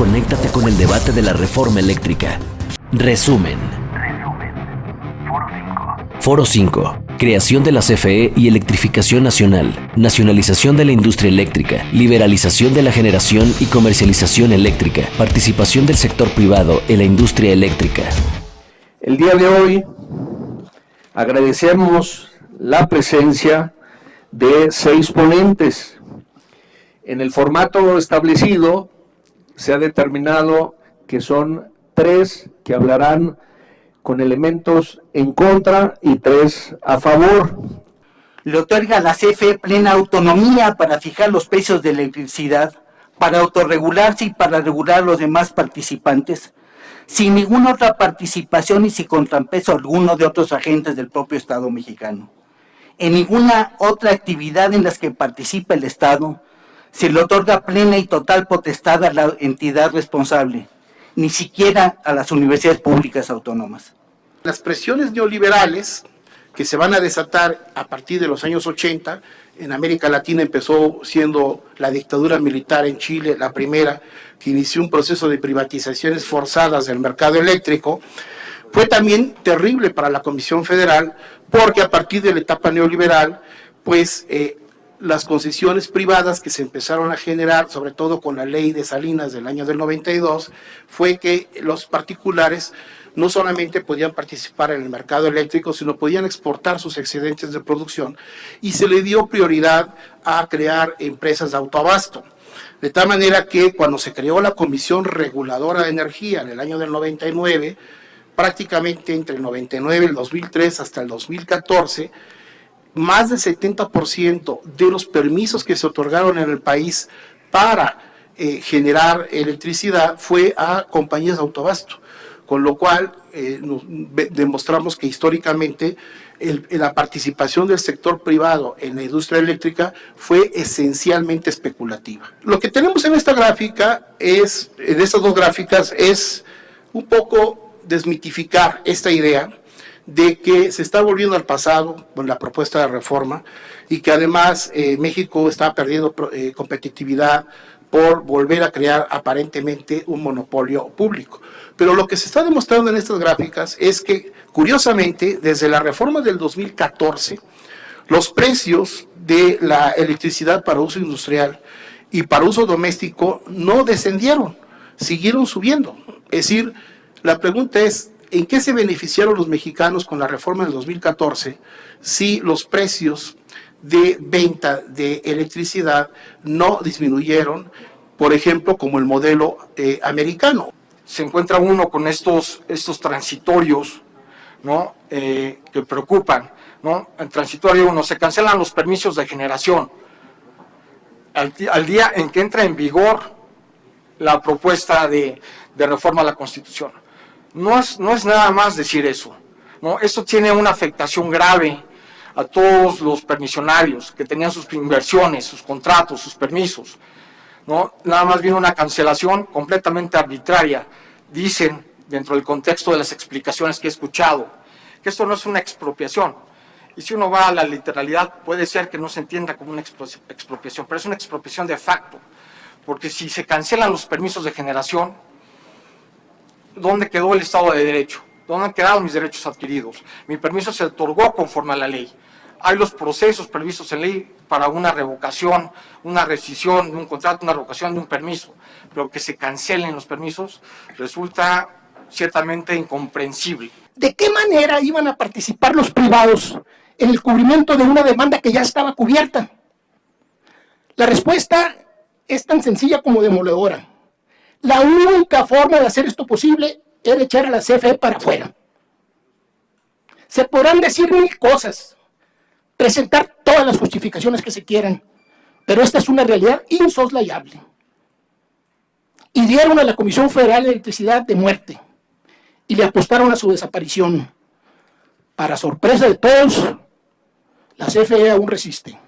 conéctate con el debate de la reforma eléctrica. Resumen. Foro 5. Creación de la CFE y electrificación nacional. Nacionalización de la industria eléctrica. Liberalización de la generación y comercialización eléctrica. Participación del sector privado en la industria eléctrica. El día de hoy agradecemos la presencia de 6 ponentes. En el formato establecido se ha determinado que son 3 que hablarán con elementos en contra y 3 a favor. Le otorga a la CFE plena autonomía para fijar los precios de electricidad, para autorregularse y para regular a los demás participantes, sin ninguna otra participación y sin contrapeso alguno de otros agentes del propio Estado mexicano. En ninguna otra actividad en las que participa el Estado se le otorga plena y total potestad a la entidad responsable, ni siquiera a las universidades públicas autónomas. Las presiones neoliberales que se van a desatar a partir de los años 80, en América Latina empezó siendo la dictadura militar en Chile, la primera que inició un proceso de privatizaciones forzadas del mercado eléctrico, fue también terrible para la Comisión Federal, porque a partir de la etapa neoliberal, pues las concesiones privadas que se empezaron a generar, sobre todo con la ley de Salinas del año del 92, fue que los particulares no solamente podían participar en el mercado eléctrico, sino podían exportar sus excedentes de producción, y se le dio prioridad a crear empresas de autoabasto. De tal manera que cuando se creó la Comisión Reguladora de Energía en el año del 99, prácticamente entre el 99 y el 2003 hasta el 2014, más del 70% de los permisos que se otorgaron en el país para generar electricidad fue a compañías de autoabasto, con lo cual demostramos que históricamente la participación del sector privado en la industria eléctrica fue esencialmente especulativa. Lo que tenemos en esta gráfica en estas 2 gráficas, es un poco desmitificar esta idea de que se está volviendo al pasado con la propuesta de reforma y que además México está perdiendo competitividad por volver a crear aparentemente un monopolio público. Pero lo que se está demostrando en estas gráficas es que, curiosamente, desde la reforma del 2014, los precios de la electricidad para uso industrial y para uso doméstico no descendieron, siguieron subiendo. Es decir, la pregunta es, ¿en qué se beneficiaron los mexicanos con la reforma del 2014 si los precios de venta de electricidad no disminuyeron, por ejemplo, como el modelo americano? Se encuentra uno con estos transitorios, ¿no? Que preocupan, ¿no? En transitorio 1 se cancelan los permisos de generación al día en que entra en vigor la propuesta de reforma a la Constitución. No es nada más decir eso, ¿no? Esto tiene una afectación grave a todos los permisionarios que tenían sus inversiones, sus contratos, sus permisos, ¿no? Nada más viene una cancelación completamente arbitraria. Dicen, dentro del contexto de las explicaciones que he escuchado, que esto no es una expropiación. Y si uno va a la literalidad, puede ser que no se entienda como una expropiación, pero es una expropiación de facto, porque si se cancelan los permisos de generación, ¿dónde quedó el Estado de Derecho? ¿Dónde han quedado mis derechos adquiridos? Mi permiso se otorgó conforme a la ley. Hay los procesos previstos en ley para una revocación, una rescisión de un contrato, una revocación de un permiso, pero que se cancelen los permisos resulta ciertamente incomprensible. ¿De qué manera iban a participar los privados en el cubrimiento de una demanda que ya estaba cubierta? La respuesta es tan sencilla como demoledora. La única forma de hacer esto posible era echar a la CFE para afuera. Se podrán decir 1000 cosas, presentar todas las justificaciones que se quieran, pero esta es una realidad insoslayable. Y dieron a la Comisión Federal de Electricidad de muerte y le apostaron a su desaparición. Para sorpresa de todos, la CFE aún resiste.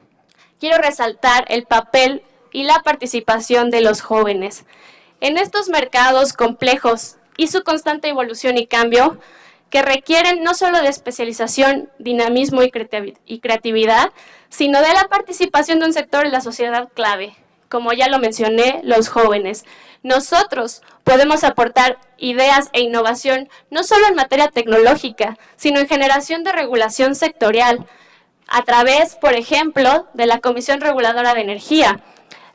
Quiero resaltar el papel y la participación de los jóvenes en estos mercados complejos y su constante evolución y cambio que requieren no solo de especialización, dinamismo y creatividad, sino de la participación de un sector de la sociedad clave, como ya lo mencioné, los jóvenes. Nosotros podemos aportar ideas e innovación no solo en materia tecnológica, sino en generación de regulación sectorial, a través, por ejemplo, de la Comisión Reguladora de Energía,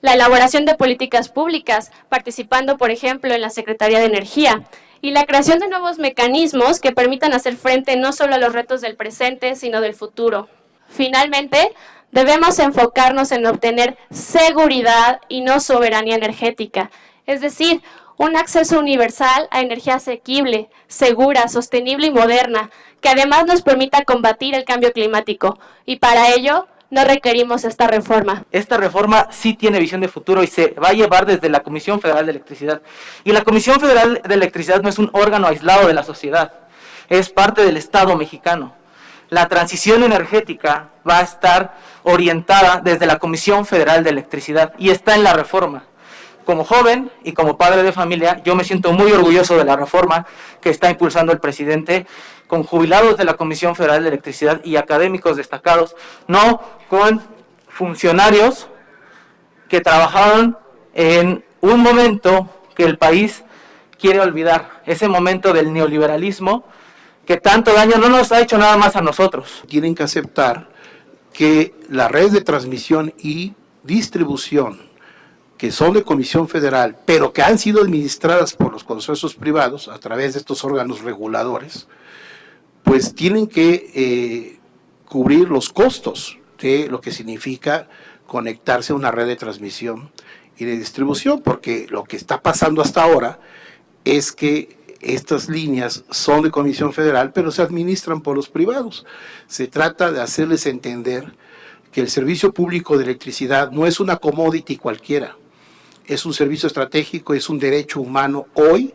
la elaboración de políticas públicas, participando, por ejemplo, en la Secretaría de Energía, y la creación de nuevos mecanismos que permitan hacer frente no solo a los retos del presente, sino del futuro. Finalmente, debemos enfocarnos en obtener seguridad y no soberanía energética, es decir, un acceso universal a energía asequible, segura, sostenible y moderna, que además nos permita combatir el cambio climático, y para ello no requerimos esta reforma. Esta reforma sí tiene visión de futuro y se va a llevar desde la Comisión Federal de Electricidad. Y la Comisión Federal de Electricidad no es un órgano aislado de la sociedad, es parte del Estado mexicano. La transición energética va a estar orientada desde la Comisión Federal de Electricidad y está en la reforma. Como joven y como padre de familia, yo me siento muy orgulloso de la reforma que está impulsando el presidente, con jubilados de la Comisión Federal de Electricidad y académicos destacados, no con funcionarios que trabajaron en un momento que el país quiere olvidar, ese momento del neoliberalismo que tanto daño no nos ha hecho nada más a nosotros. Tienen que aceptar que la red de transmisión y distribución que son de Comisión Federal, pero que han sido administradas por los consorcios privados a través de estos órganos reguladores, pues tienen que cubrir los costos de lo que significa conectarse a una red de transmisión y de distribución, porque lo que está pasando hasta ahora es que estas líneas son de Comisión Federal, pero se administran por los privados. Se trata de hacerles entender que el servicio público de electricidad no es una commodity cualquiera, es un servicio estratégico, es un derecho humano hoy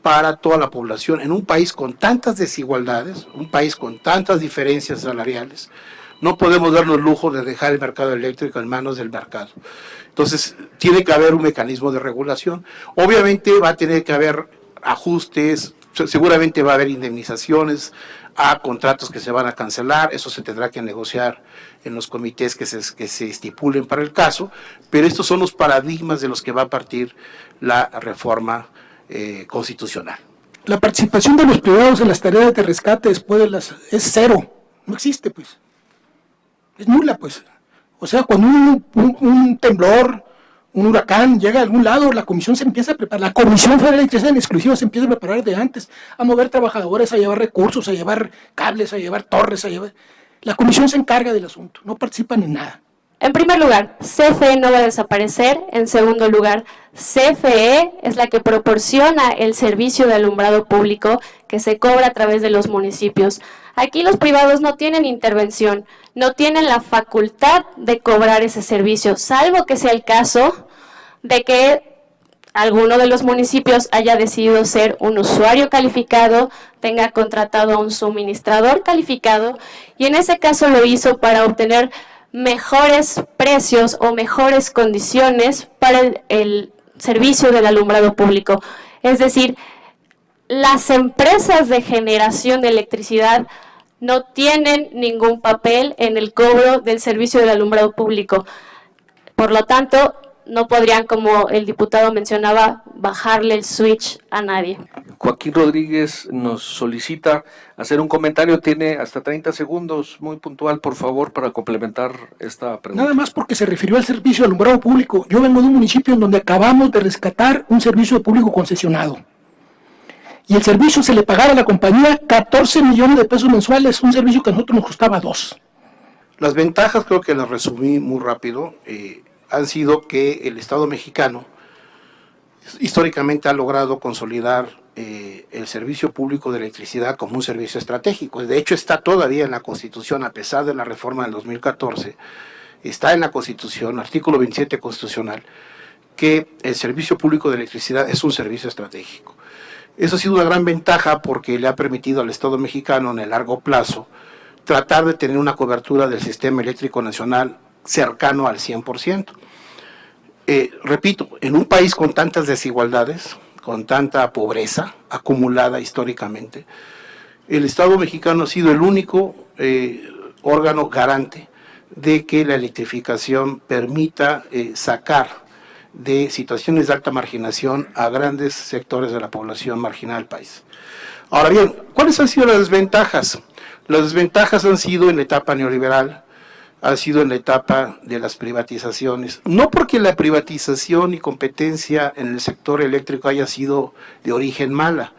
para toda la población. En un país con tantas desigualdades, un país con tantas diferencias salariales, no podemos darnos el lujo de dejar el mercado eléctrico en manos del mercado. Entonces, tiene que haber un mecanismo de regulación. Obviamente va a tener que haber ajustes, seguramente va a haber indemnizaciones a contratos que se van a cancelar, eso se tendrá que negociar en los comités que se estipulen para el caso, pero estos son los paradigmas de los que va a partir la reforma constitucional. La participación de los privados en las tareas de rescate después de las es cero, no existe pues, es nula pues. O sea, cuando un temblor, un huracán llega a algún lado, la comisión se empieza a preparar, la Comisión Federal de Electricidad en exclusiva se empieza a preparar de antes, a mover trabajadores, a llevar recursos, a llevar cables, a llevar torres, La comisión se encarga del asunto, no participan en nada. En primer lugar, CFE no va a desaparecer. En segundo lugar, CFE es la que proporciona el servicio de alumbrado público que se cobra a través de los municipios. Aquí los privados no tienen intervención, no tienen la facultad de cobrar ese servicio, salvo que sea el caso de que alguno de los municipios haya decidido ser un usuario calificado, tenga contratado a un suministrador calificado, y en ese caso lo hizo para obtener mejores precios o mejores condiciones para el servicio del alumbrado público. Es decir, las empresas de generación de electricidad no tienen ningún papel en el cobro del servicio del alumbrado público. Por lo tanto, no podrían, como el diputado mencionaba, bajarle el switch a nadie. Joaquín Rodríguez nos solicita hacer un comentario, tiene hasta 30 segundos, muy puntual, por favor, para complementar esta pregunta. Nada más porque se refirió al servicio de alumbrado público. Yo vengo de un municipio en donde acabamos de rescatar un servicio público concesionado. Y el servicio se le pagaba a la compañía 14 millones de pesos mensuales, un servicio que a nosotros nos costaba 2. Las ventajas, creo que las resumí muy rápido, han sido que el Estado mexicano históricamente ha logrado consolidar el servicio público de electricidad como un servicio estratégico. De hecho, está todavía en la Constitución, a pesar de la reforma del 2014, está en la Constitución, artículo 27 constitucional, que el servicio público de electricidad es un servicio estratégico. Eso ha sido una gran ventaja porque le ha permitido al Estado mexicano en el largo plazo tratar de tener una cobertura del sistema eléctrico nacional cercano al 100%. Repito, en un país con tantas desigualdades, con tanta pobreza acumulada históricamente, el Estado mexicano ha sido el único órgano garante de que la electrificación permita sacar de situaciones de alta marginación a grandes sectores de la población marginal del país. Ahora bien, ¿cuáles han sido las desventajas? Las desventajas han sido en la etapa neoliberal, han sido en la etapa de las privatizaciones. No porque la privatización y competencia en el sector eléctrico haya sido de origen mala.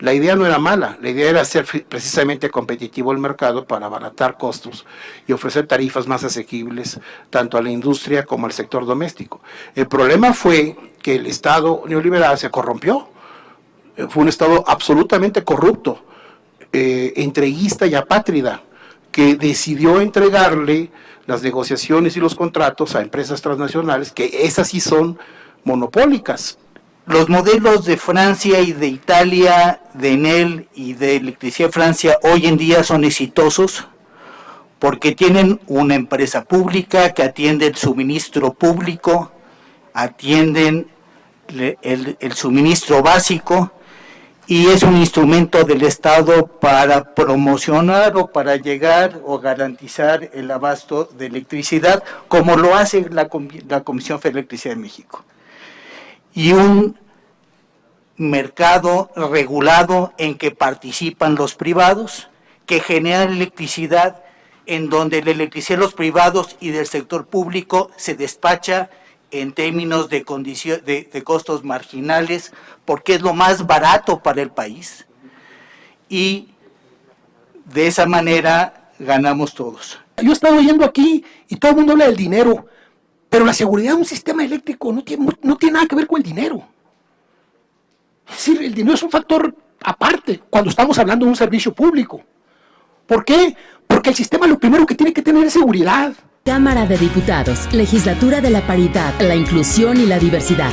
La idea no era mala, la idea era hacer precisamente competitivo el mercado para abaratar costos y ofrecer tarifas más asequibles tanto a la industria como al sector doméstico. El problema fue que el Estado neoliberal se corrompió, fue un Estado absolutamente corrupto, entreguista y apátrida, que decidió entregarle las negociaciones y los contratos a empresas transnacionales, que esas sí son monopólicas. Los modelos de Francia y de Italia, de Enel y de Electricidad de Francia hoy en día son exitosos porque tienen una empresa pública que atiende el suministro público, atienden el suministro básico y es un instrumento del Estado para promocionar o para llegar o garantizar el abasto de electricidad, como lo hace la Comisión Federal de Electricidad de México. Y un mercado regulado en que participan los privados, que generan electricidad, en donde la electricidad de los privados y del sector público se despacha en términos de costos marginales, porque es lo más barato para el país. Y de esa manera ganamos todos. Yo he estado oyendo aquí y todo el mundo habla del dinero, pero la seguridad de un sistema eléctrico no tiene nada que ver con el dinero. Es decir, el dinero es un factor aparte cuando estamos hablando de un servicio público. ¿Por qué? Porque el sistema lo primero que tiene que tener es seguridad. Cámara de Diputados, Legislatura de la Paridad, la Inclusión y la Diversidad.